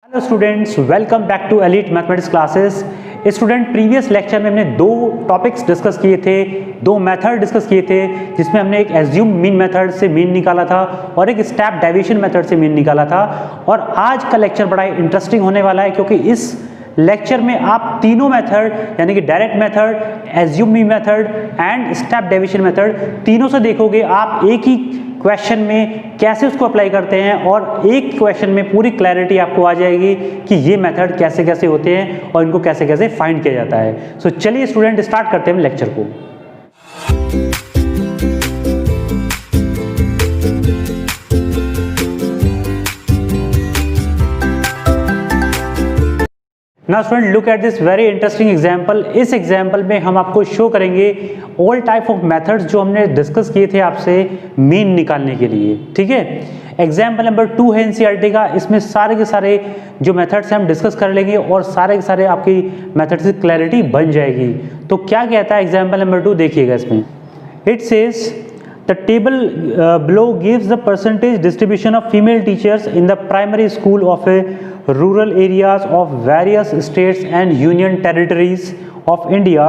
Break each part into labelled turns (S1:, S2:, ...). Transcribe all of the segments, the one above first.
S1: Hello students, welcome back to Elite Mathematics Classes. Student, previous lecture में हमने दो topics discuss किए थे, दो मेथड डिस्कस किए थे, जिसमें हमने एक एज्यूम मीन मेथड से मीन निकाला था और एक स्टेप डेविएशन मेथड से मीन निकाला था। और आज का लेक्चर बड़ा इंटरेस्टिंग होने वाला है, क्योंकि इस लेक्चर में आप तीनों मेथड यानी कि direct method, assume mean method and step deviation method, तीनों से देखोगे आप एक ही क्वेश्चन में कैसे उसको अप्लाई करते हैं, और एक क्वेश्चन में पूरी क्लैरिटी आपको आ जाएगी कि ये मेथड कैसे कैसे होते हैं और इनको कैसे कैसे फाइंड किया जाता है। सो चलिए स्टूडेंट, स्टार्ट करते हैं लेक्चर को। Now student, look at this very interesting example. इस एग्जाम्पल में हम आपको शो करेंगे ऑल टाइप ऑफ मेथड्स जो हमने डिस्कस किए थे आपसे मीन निकालने के लिए। ठीक है, एग्जाम्पल नंबर 2 है एनसीईआरटी का। इसमें सारे के सारे जो मेथड्स हैं हम डिस्कस कर लेंगे और सारे के सारे आपकी मेथड्स की क्लैरिटी बन जाएगी। तो क्या कहता है एग्जाम्पल नंबर 2, देखिएगा इसमें। It says the table below gives the percentage distribution of female teachers in the primary school of a rural areas of various states and union territories of India.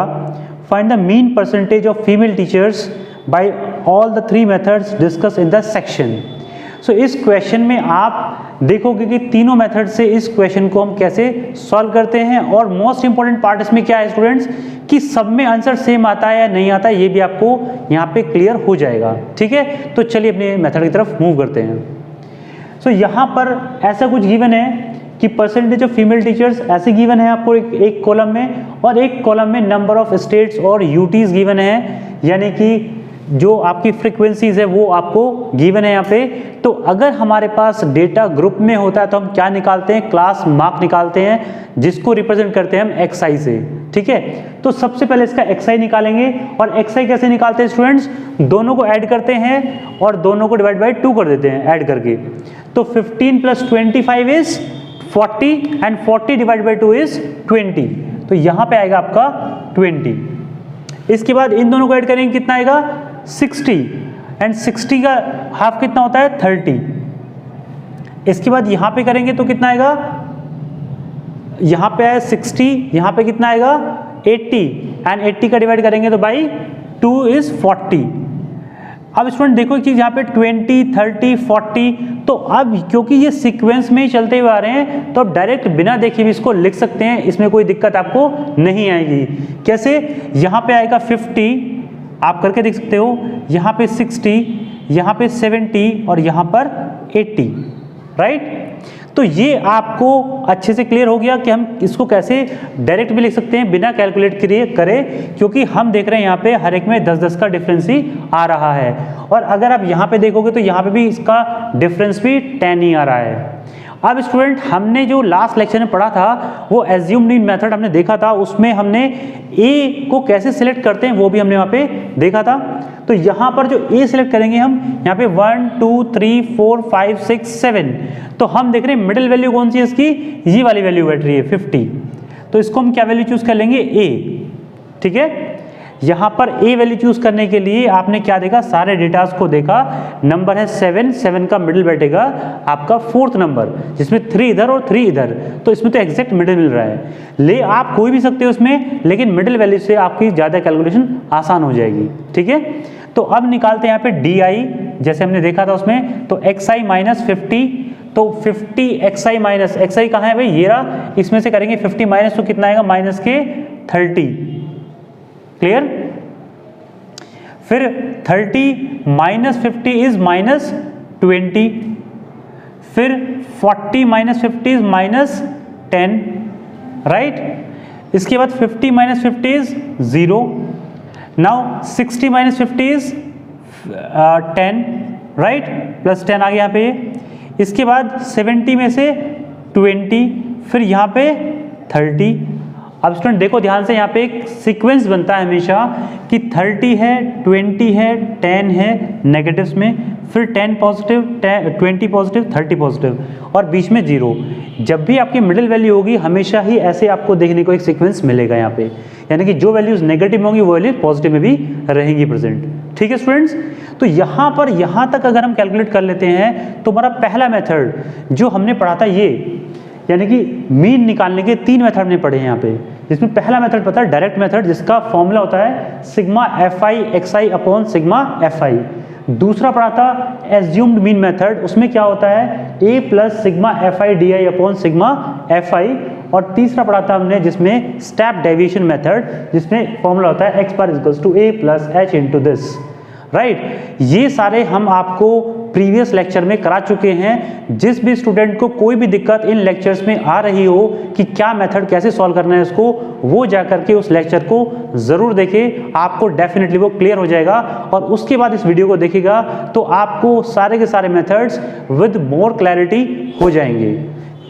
S1: Find the mean percentage of female teachers by all the three methods discussed in the section. So इस question में आप देखोगे कि तीनों method से इस question को हम कैसे सॉल्व करते हैं। और मोस्ट इंपॉर्टेंट पार्ट इसमें क्या है स्टूडेंट्स, कि सब में आंसर सेम आता है या नहीं आता है, ये भी आपको यहाँ पे क्लियर हो जाएगा। ठीक है, तो चलिए अपने मेथड की तरफ मूव करते हैं। सो यहाँ पर ऐसा कुछ गिवन है कि परसेंटेज ऑफ फीमेल टीचर्स ऐसे गिवन है आपको एक कॉलम में, और एक कॉलम में नंबर ऑफ स्टेट्स और यूटीज गिवन है, यानी कि जो आपकी फ्रीक्वेंसीज है वो आपको गिवन है यहाँ पे। तो अगर हमारे पास डेटा ग्रुप में होता है तो हम क्या निकालते हैं, क्लास मार्क निकालते हैं, जिसको रिप्रेजेंट करते हैं हम एक्सआई से। ठीक है, तो सबसे पहले इसका एक्सआई निकालेंगे। और एक्सआई कैसे निकालते हैं स्टूडेंट्स, दोनों को ऐड करते हैं और दोनों को डिवाइड बाई 2 कर देते हैं ऐड करके। तो 15 + 25 is 40 and 40 divide by 2 is 20। तो यहाँ पे आएगा आपका 20। इसके बाद इन दोनों को ऐड करेंगे, कितना आएगा 60, एंड 60 का हाफ कितना होता है 30। इसके बाद यहां पे करेंगे तो कितना आएगा, यहां पे है 60, यहां पे कितना आएगा 80, एंड 80 का डिवाइड करेंगे तो बाई 2 इज 40। अब स्टूडेंट देखो कि यहाँ पे 20, 30, 40, तो अब क्योंकि ये सीक्वेंस में ही चलते हुए आ रहे हैं तो अब डायरेक्ट बिना देखे भी इसको लिख सकते हैं, इसमें कोई दिक्कत आपको नहीं आएगी। कैसे, यहाँ पे आएगा 50, आप करके देख सकते हो, यहाँ पे 60, यहाँ पे 70 और यहाँ पर 80, राइट। तो ये आपको अच्छे से क्लियर हो गया कि हम इसको कैसे डायरेक्ट भी लिख सकते हैं बिना कैलकुलेट करें, क्योंकि हम देख रहे हैं यहाँ पे हर एक में 10-10 का डिफरेंस ही आ रहा है। और अगर आप यहाँ पे देखोगे तो यहाँ पे भी इसका डिफरेंस भी 10 ही आ रहा है। अब स्टूडेंट, हमने जो लास्ट लेक्चर में पढ़ा था वो एज्यूम मीन मेथड हमने देखा था, उसमें हमने ए को कैसे सिलेक्ट करते हैं वो भी हमने वहाँ पे देखा था। तो यहाँ पर जो ए सिलेक्ट करेंगे हम, यहाँ पे 1 2 3 4 5 6 7, तो हम देख रहे हैं मिडिल वैल्यू कौन सी है इसकी, ये वाली वैल्यू बैठ रही है 50। तो इसको हम क्या वैल्यू चूज कर लेंगे, ए। ठीक है, यहाँ पर ए वैल्यू चूज करने के लिए आपने क्या देखा, सारे डेटास को देखा। नंबर है 7 का मिडिल बैठेगा आपका 4th नंबर, जिसमें 3 इधर और 3 इधर, तो इसमें तो एग्जैक्ट मिडिल मिल रहा है। ले आप कोई भी सकते हो इसमें, लेकिन मिडिल वैल्यू से आपकी ज़्यादा कैलकुलेशन आसान हो जाएगी। ठीक है, तो अब निकालते हैं यहाँ पे डी आई, जैसे हमने देखा था उसमें। तो एक्स आई माइनस 50, तो 50 एक्स आई माइनस एक्स आई कहाँ है भाई, ये रहा, इसमें से करेंगे 50 माइनस, तो कितना आएगा माइनस के 30। क्लियर, फिर 30 माइनस 50 इज माइनस 20, फिर 40 माइनस 50 इज माइनस 10, राइट। इसके बाद 50 minus 50 is 0। Now 60 minus 50 is 10, right, plus 10 आ गया यहाँ पे। इसके बाद 70 में से 20, फिर यहाँ पे 30। अब स्टूडेंट देखो ध्यान से, यहाँ पे एक सीक्वेंस बनता है हमेशा कि 30 है, 20 है, 10 है नेगेटिव्स में, फिर 10 पॉजिटिव, 20 पॉजिटिव, 30 पॉजिटिव, और बीच में 0। जब भी आपकी मिडिल वैल्यू होगी हमेशा ही ऐसे आपको देखने को एक सीक्वेंस मिलेगा यहाँ पे, यानी कि जो वैल्यूज नेगेटिव होंगी वो वैल्यू पॉजिटिव में भी रहेंगी प्रेजेंट। ठीक है स्टूडेंट्स, तो यहाँ पर यहाँ तक अगर हम कैलकुलेट कर लेते हैं तो हमारा पहला मेथड जो हमने पढ़ा था ये, यानी कि मीन निकालने के 3 मेथड ने पढ़े हैं यहाँ पे, जिसमें पहला मेथड पता है डायरेक्ट मेथड, जिसका फॉर्मूला होता है sigma fi xi upon sigma fi। दूसरा पढ़ा था एज्यूम्ड मीन मेथड, उसमें क्या होता है a plus sigma fi di upon sigma fi। और तीसरा पढ़ा था हमने जिसमें स्टेप डेविएशन मेथड, जिसमें फॉर्मूला होता है x bar equals to a plus h into this, right. ये सारे हम आपको प्रीवियस लेक्चर में करा चुके हैं। जिस भी स्टूडेंट को कोई भी दिक्कत इन लेक्चर्स में आ रही हो कि क्या मेथड कैसे सॉल्व करना है इसको, वो जाकर के उस लेक्चर को ज़रूर देखें, आपको डेफिनेटली वो क्लियर हो जाएगा। और उसके बाद इस वीडियो को देखेगा तो आपको सारे के सारे मेथड्स विद मोर क्लैरिटी हो जाएंगे,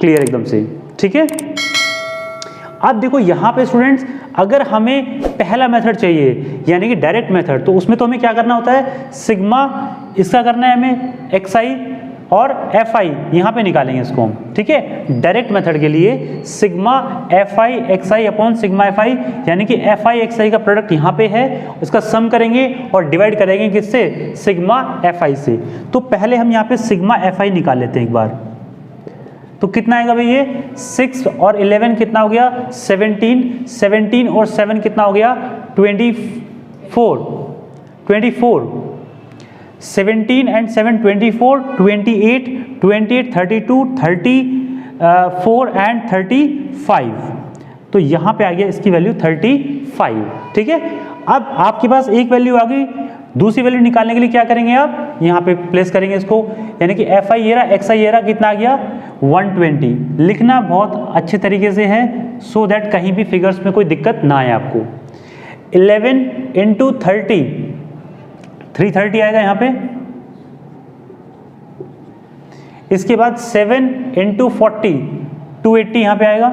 S1: क्लियर एकदम से, ठीक है। अब देखो यहाँ पे स्टूडेंट्स, अगर हमें पहला मेथड चाहिए यानी कि डायरेक्ट मेथड, तो उसमें तो हमें क्या करना होता है, सिग्मा इसका करना है हमें xi और fi, यहाँ पे निकालेंगे इसको हम, ठीक है। डायरेक्ट मेथड के लिए sigma fi xi upon sigma fi, यानी कि fi xi का प्रोडक्ट यहाँ पे है, उसका सम करेंगे और डिवाइड करेंगे किससे, सिग्मा fi से। तो पहले हम यहाँ पे सिग्मा fi निकाल लेते हैं एक बार। तो कितना आएगा भाई, ये 6 और 11 कितना हो गया, 17, 17 और 7 कितना हो गया, 24, 17 एंड 7 24, 28, 28 32, 34 एंड 35। तो यहाँ पे आ गया इसकी वैल्यू 35, ठीक है। अब आपके पास एक वैल्यू आ गई, दूसरी वैल्यू निकालने के लिए क्या करेंगे आप, यहाँ पे प्लेस करेंगे इसको, यानी कि fi ये रहा, xi ये रहा, कितना आ गया 120। लिखना बहुत अच्छे तरीके से है सो दैट कहीं भी फिगर्स में कोई दिक्कत ना आए आपको। 11 इंटू 30, 330 आएगा यहाँ पे। इसके बाद 7 इंटू 40, 280 यहाँ पे आएगा,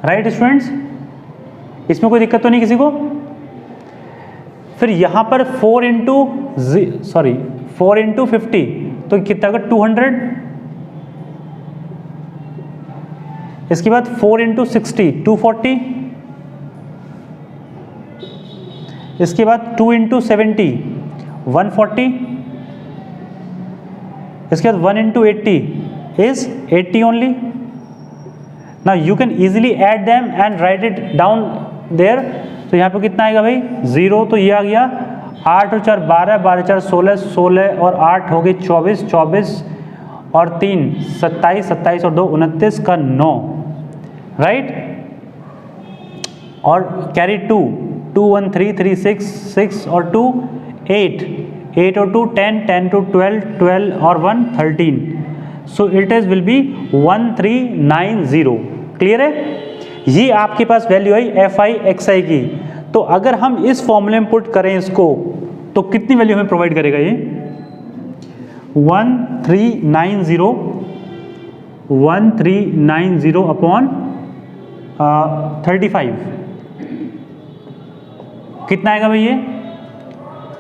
S1: राइट स्टूडेंट्स, इसमें कोई दिक्कत तो नहीं किसी को। फिर यहाँ पर 4 इंटू 50, तो कितना होगा 200। इसके बाद 4 इंटू 60, 240। इसके बाद 2 इंटू 70, 140। इसके बाद 1 into 80 is 80 only. Now you can easily add them and write it down there. तो यहाँ पे कितना आएगा भाई 0, तो ये आ गया 8 और 4 12, 12 4 16, 16 और 8 हो गए 24, 24 और 3 27, 27 और 2 29 का 9, राइट। और कैरी 2, 2 1 3 3 6 6 और 2 8, 8 और 2 10, 10 to 12, 12 और 1 13। So it is will be 1390, clear है। ये आपके पास वैल्यू आई fi xi की। तो अगर हम इस फॉर्मूले में पुट करें इसको, तो कितनी वैल्यू हमें प्रोवाइड करेगा ये 1390 अपॉन 35। कितना आएगा भाई ये,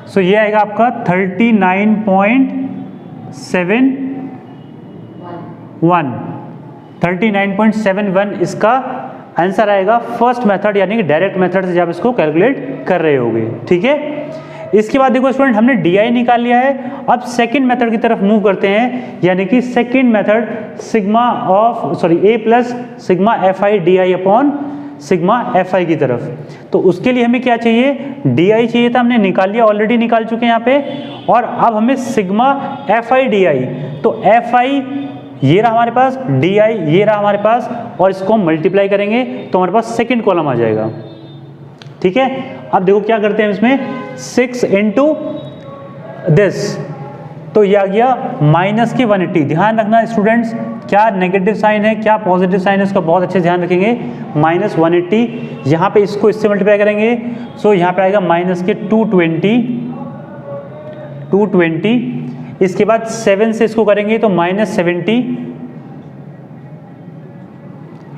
S1: सो ये आएगा आपका 39.71 इसका आंसर आएगा फर्स्ट मेथड, यानी कि डायरेक्ट मेथड से जब इसको कैलकुलेट कर रहे होगे, ठीक है। इसके बाद देखो स्टूडेंट, हमने डी निकाल लिया है। अब सेकंड मेथड की तरफ मूव करते हैं, यानी कि second method A plus sigma fi di upon sigma fi की तरफ। तो उसके लिए हमें क्या चाहिए, di चाहिए था, हमने निकाल लिया, ऑलरेडी निकाल चुके हैं यहाँ पे। और अब हमें सिग्मा fi di, तो fi ये रहा हमारे पास, di ये रहा हमारे पास, और इसको हम मल्टीप्लाई करेंगे तो हमारे पास सेकंड कॉलम आ जाएगा, ठीक है। अब देखो क्या करते हैं इसमें, 6 इंटू दिस, तो ये आ गया माइनस की 180। ध्यान रखना स्टूडेंट्स, क्या नेगेटिव साइन है क्या पॉजिटिव साइन है, इसका बहुत अच्छे ध्यान रखेंगे। माइनस 180, यहाँ पे इसको इससे मल्टीप्लाई करेंगे, सो यहाँ पे आएगा माइनस के 220। इसके बाद 7 से इसको करेंगे तो माइनस 70,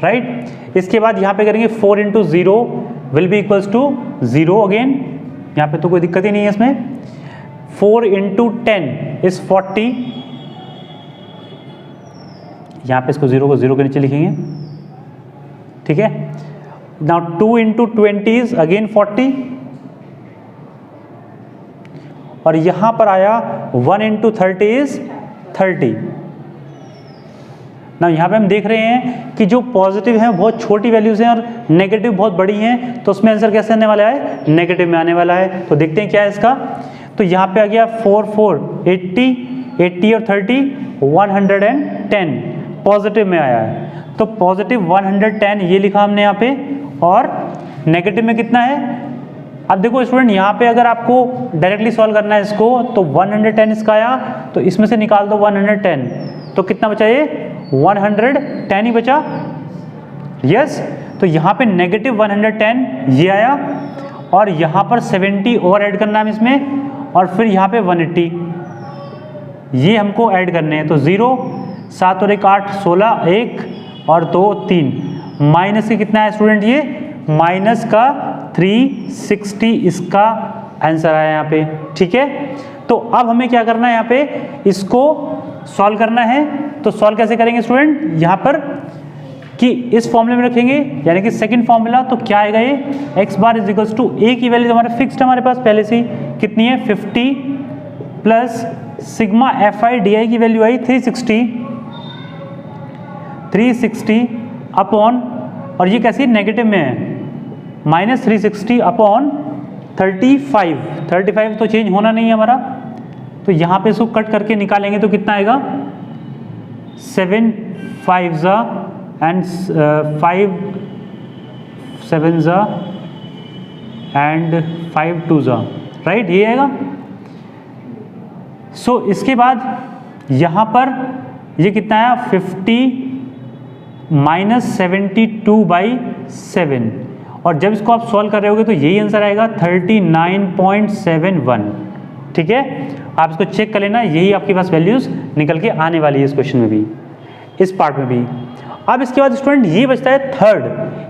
S1: राइट। इसके बाद यहाँ पे करेंगे 4 into 0 will be equals to 0 again, यहाँ पे तो कोई दिक्कत ही नहीं है इसमें। 4 इंटू 10 इज 40, यहाँ पे इसको 0 को 0 के नीचे लिखेंगे, ठीक है। नाउ 2 इंटू 20 इज अगेन 40, और यहाँ पर आया 1 इंटू 30 इज 30, ना यहाँ पे हम देख रहे हैं कि जो पॉजिटिव हैं बहुत छोटी वैल्यूज हैं और नेगेटिव बहुत बड़ी हैं, तो उसमें आंसर कैसे आने वाला है, नेगेटिव में आने वाला है। तो देखते हैं क्या है इसका। तो यहाँ पे आ गया 4 4 80 और 30 110 पॉजिटिव में आया है। तो पॉजिटिव 110 ये लिखा हमने यहाँ पे, और नेगेटिव में कितना है। अब देखो स्टूडेंट, यहाँ पे अगर आपको डायरेक्टली सॉल्व करना है इसको, तो 110 इसका आया, तो इसमें से निकाल दो 110, तो कितना बचा ये 110 ही बचा। यस, तो यहाँ पे नेगेटिव 110 ये आया, और यहाँ पर 70 और ऐड करना है इसमें, और फिर यहाँ पे 180 ये हमको ऐड करने हैं। तो 0 7 और 1 8 16 1 और 2 3 माइनस के कितना है स्टूडेंट, ये माइनस का 360 इसका आंसर आया यहाँ पे। ठीक है, तो अब हमें क्या करना है, यहाँ पे इसको सॉल्व करना है। तो सॉल्व कैसे करेंगे स्टूडेंट, यहाँ पर कि इस फॉर्मूले में रखेंगे, यानी कि सेकंड फॉर्मूला। तो क्या आएगा ये, x bar is equals to a की वैल्यू हमारे फिक्स्ड हमारे पास पहले से कितनी है 50 प्लस सिग्मा fi di की वैल्यू आई 360 अपॉन, और ये कैसी नेगेटिव में है, माइनस 360 अपॉन 35 तो चेंज होना नहीं है हमारा। तो यहाँ पे इसको कट करके निकालेंगे तो कितना आएगा 7 5 एंड 5 7 एंड 5 2 राइट, ये आएगा। सो इसके बाद यहाँ पर ये कितना आया 50 माइनस 72/7, और जब इसको आप सॉल्व कर रहे होगे तो यही आंसर आएगा 39.71। ठीक है, आप इसको चेक कर लेना, यही आपके पास वैल्यूज निकल के आने वाली है इस क्वेश्चन में भी, इस पार्ट में भी। अब इसके बाद स्टूडेंट ये बचता है थर्ड,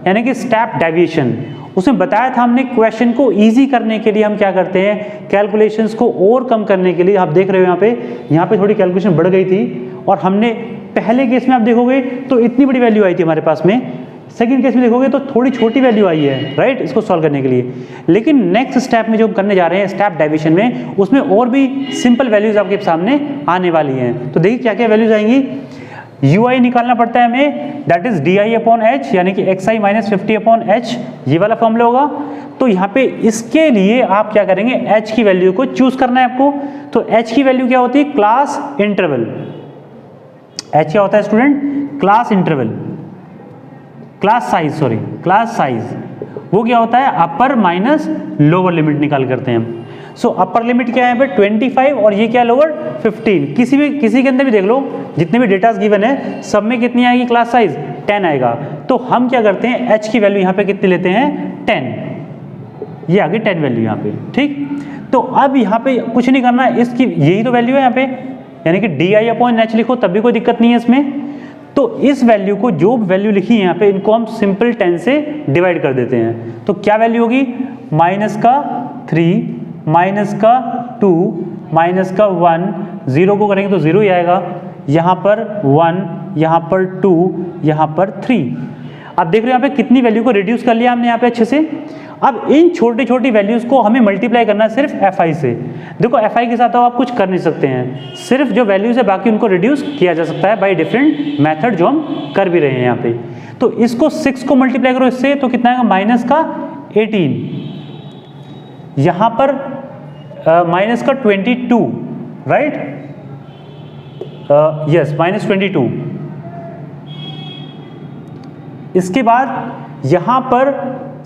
S1: यानी कि स्टेप डेविएशन। उसमें बताया था हमने क्वेश्चन को इजी करने के लिए हम क्या करते हैं, कैलकुलेशंस को और कम करने के लिए। आप देख रहे हो यहाँ पे थोड़ी कैलकुलेशन बढ़ गई थी, और हमने पहले केस में आप देखोगे तो इतनी बड़ी वैल्यू आई थी हमारे पास में, सेकंड केस में देखोगे तो थोड़ी छोटी वैल्यू आई है, राइट, इसको सॉल्व करने के लिए। लेकिन नेक्स्ट स्टेप में जो करने जा रहे हैं स्टेप डेविएशन में, उसमें और भी सिंपल वैल्यूज आपके सामने आने वाली हैं। तो देखिए क्या क्या वैल्यूज आएंगी। ui निकालना पड़ता है हमें, दैट इज di/h, यानी कि xi माइनस 50/h, ये वाला फॉर्मूला होगा। तो यहाँ पे इसके लिए आप क्या करेंगे, h की वैल्यू को चूज करना है आपको। तो h की वैल्यू क्या होती है, क्लास इंटरवल। h क्या होता है student, class interval, class size. वो क्या होता है, अपर माइनस लोअर लिमिट निकाल करते हैं हम। सो अपर लिमिट क्या है यहाँ पे 25, और ये क्या लोअर 15। किसी के अंदर भी देख लो, जितने भी डेटास गिवन है सब में कितनी आएगी क्लास साइज 10 आएगा। तो हम क्या करते हैं, h की वैल्यू यहाँ पे कितनी लेते हैं 10, ये आगे 10 वैल्यू यहाँ पे। ठीक, तो अब यहाँ पे कुछ नहीं करना है, इसकी यही तो वैल्यू है यहाँ पे, यानी कि di/h लिखो तब भी कोई दिक्कत नहीं है इसमें। तो इस वैल्यू को, जो वैल्यू लिखी है यहाँ पे, इनको हम सिंपल 10 से डिवाइड कर देते हैं। तो क्या वैल्यू होगी, माइनस का 3 माइनस का 2 माइनस का 1, 0 को करेंगे तो 0 ही आएगा, यहाँ पर 1, यहाँ पर 2, यहाँ पर 3। अब देख रहे हो यहाँ पे कितनी वैल्यू को रिड्यूस कर लिया हमने यहाँ पे अच्छे से। अब इन छोटी छोटी वैल्यूज को हमें मल्टीप्लाई करना है सिर्फ fi से। देखो fi के साथ तो आप कुछ कर नहीं सकते हैं, सिर्फ जो वैल्यूज है बाकी उनको रिड्यूस किया जा सकता है बाय डिफरेंट मेथड, जो हम कर भी रहे हैं यहाँ पे। तो इसको 6 को मल्टीप्लाई करो इससे, तो कितना आएगा माइनस का 18, यहाँ पर माइनस का 22, राइट, यस माइनस 22। इसके बाद यहाँ पर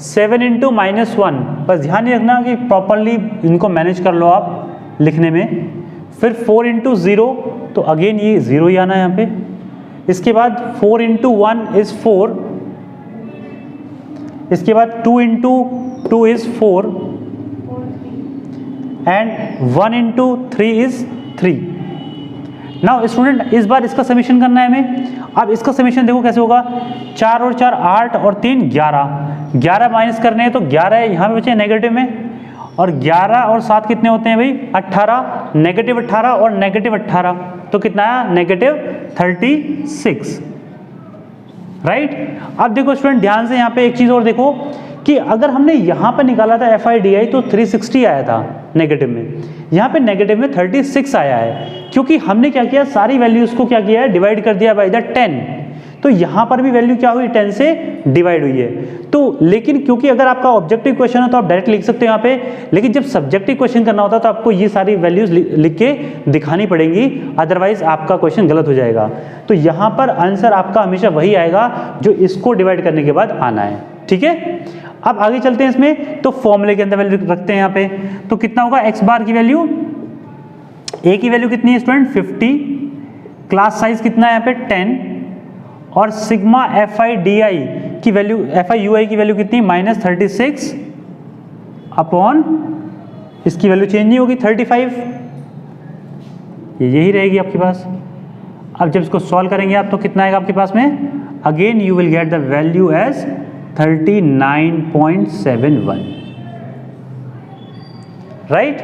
S1: 7 इंटू माइनस 1, बस ध्यान नहीं रखना कि प्रॉपरली इनको मैनेज कर लो आप लिखने में। फिर 4 इंटू 0, तो अगेन ये 0 ही आना है यहाँ पे। इसके बाद 4 इंटू 1 इज 4, इसके बाद 2 into 2 is 4, and 1 into 3 is 3। Now student इस बार इसका समीशन करना है हमें। अब इसका समीशन देखो कैसे होगा, 4 और 4 8 और 3 11 माइनस करने हैं, तो 11 यहाँ पे बचे नेगेटिव में, और 11 और 7 कितने होते हैं भाई 18, नेगेटिव 18 और नेगेटिव 18, तो कितना आया नेगेटिव 36, राइट। अब देखो स्टूडेंट ध्यान से यहाँ पे एक चीज और देखो कि अगर हमने यहाँ पर निकाला था FI DI तो 360 आया था, नेगेटिव में। यहाँ पे नेगेटिव में 36 आया है क्योंकि हमने क्या किया, सारी वैल्यूज को क्या किया है, डिवाइड कर दिया बाय द 10। तो यहाँ पर भी वैल्यू क्या हुई, 10 से डिवाइड हुई है। तो लेकिन क्योंकि अगर आपका ऑब्जेक्टिव क्वेश्चन हो तो आप डायरेक्ट लिख सकते हो यहाँ पे, लेकिन जब सब्जेक्टिव क्वेश्चन करना होता है तो आपको ये सारी वैल्यूज लिख के दिखानी पड़ेंगी, अदरवाइज आपका क्वेश्चन गलत हो जाएगा। तो यहाँ पर आंसर आपका हमेशा वही आएगा जो इसको डिवाइड करने के बाद आना है, ठीक है। अब आगे चलते हैं इसमें, तो फॉर्मूले के अंदर वैल्यू रखते हैं यहाँ पे। तो कितना होगा, एक्स बार की वैल्यू, ए की वैल्यू कितनी है स्टूडेंट, 50, क्लास साइज कितना है यहाँ पे 10, और sigma F I D I की वैल्यू, एफ आई यू आई की वैल्यू कितनी, -36 अपॉन, इसकी वैल्यू चेंज नहीं होगी 35, यही रहेगी आपके पास। अब जब इसको सॉल्व करेंगे आप तो कितना आएगा आपके पास में, again you will get the value as 39.71, right.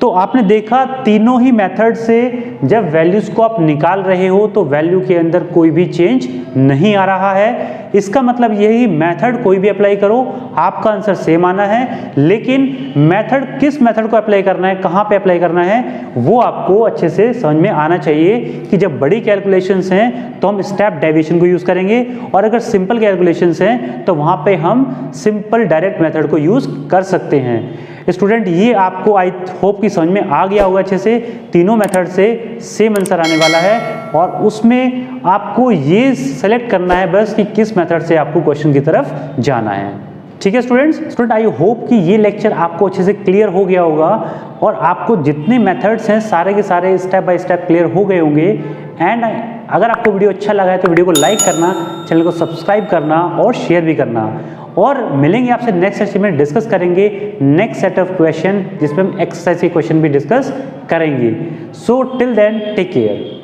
S1: तो आपने देखा तीनों ही मेथड से जब वैल्यूज को आप निकाल रहे हो तो वैल्यू के अंदर कोई भी चेंज नहीं आ रहा है। इसका मतलब यही, मेथड कोई भी अप्लाई करो आपका आंसर सेम आना है, लेकिन मेथड, किस मेथड को अप्लाई करना है, कहाँ पे अप्लाई करना है, वो आपको अच्छे से समझ में आना चाहिए कि जब बड़ी कैलकुलेशंस हैं तो हम स्टेप डेविएशन को यूज करेंगे, और अगर सिंपल कैलकुलेशंस हैं तो वहाँ पे हम सिंपल डायरेक्ट मेथड को यूज कर सकते हैं। स्टूडेंट ये आपको आई होप कि समझ में आ गया होगा अच्छे से, तीनों मेथड से सेम आंसर आने वाला है, और उसमें आपको ये सेलेक्ट करना है बस कि किस मेथड से आपको क्वेश्चन की तरफ जाना है, ठीक है स्टूडेंट। आई होप कि ये लेक्चर आपको अच्छे से क्लियर हो गया होगा, और आपको जितने मेथड्स हैं सारे के सारे स्टेप बाय स्टेप क्लियर हो गए होंगे। एंड अगर आपको वीडियो अच्छा लगा है तो वीडियो को लाइक करना, चैनल को सब्सक्राइब करना और शेयर भी करना, और मिलेंगे आपसे नेक्स्ट सेशन में, डिस्कस करेंगे नेक्स्ट सेट ऑफ क्वेश्चन जिसमें हम एक्सरसाइज के क्वेश्चन भी डिस्कस करेंगे। So till then take care.